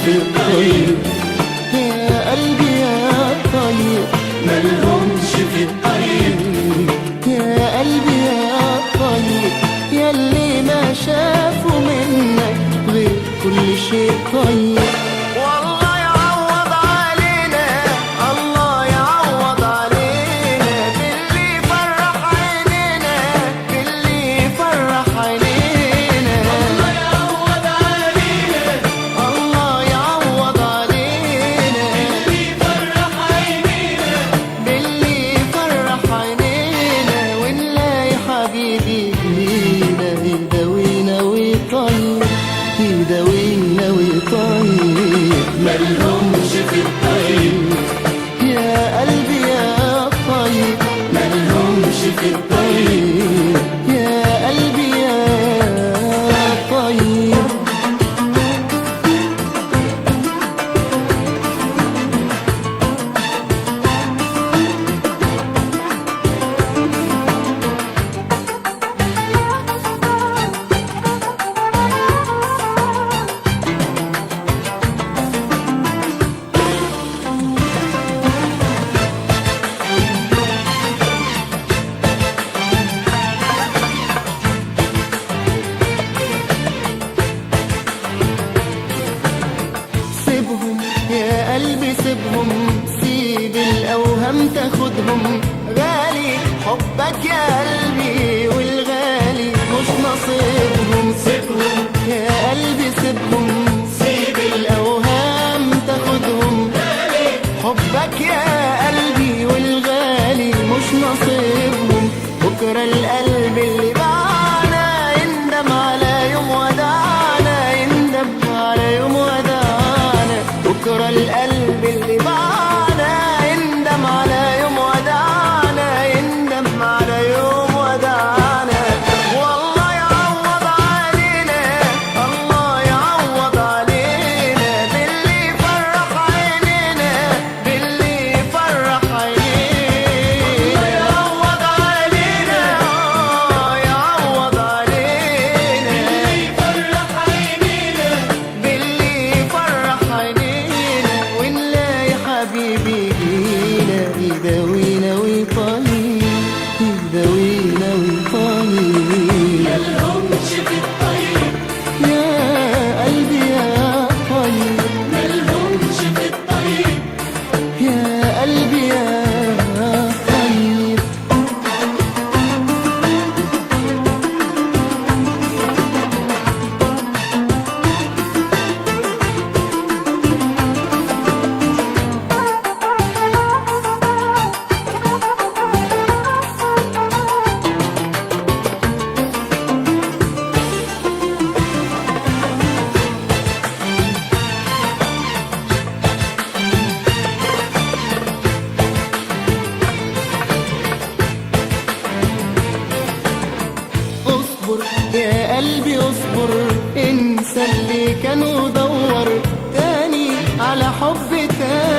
في الطيب، يا قلبي يا طيب ملهمش في الطيب، يا قلبي يا طيب ياللي ما شافوا منك غير كل شيء طيب. والله يعوض علينا، الله يعوض علينا باللي فرح عينينا، باللي فرح عينينا. الله يعوض علينا، الله يعوض علينا باللي فرح عينينا، باللي فرح عينينا. ونلاقي حبيبي لينا يداوينا ويطيب، يداوينا ويطيب ملهمش في الطيب، يا قلبي يا طيب ملهمش في الطيب، يا قلبي يا طيب. سيبهم يا قلبي سيبهم، سيب الأوهام تاخدهم، غالي حبك يا قلبي والغالي مش نصيبهم. سيبهم يا قلبي سيبهم، سيب الأوهام تاخدهم، غالي حبك يا قلبي والغالي مش نصيبهم. بكرة القلب اللي باعنا يندم على يوم ودعنا، يندم على يوم ودعنا. بكرة القلب اللي باعنا يندم على يوم ودعنا، يندم على يوم ودعنا. والله يعوض علينا، الله يعوض علينا باللي فرح عينينا، باللي فرح عينينا. الله يعوض علينا، يعوض علينا باللي فرح عينينا، باللي فرح عينينا. ونلاقي حبيبي لينا يداوينا ويطيب، يداوينا ويطيب ملهمش في الطيب، يا قلبي يا طيب ملهمش في الطيب، يا قلبي يا طيب. اصبر يا قلبي اصبر، انسى اللي كان ودور تاني على حب تاني.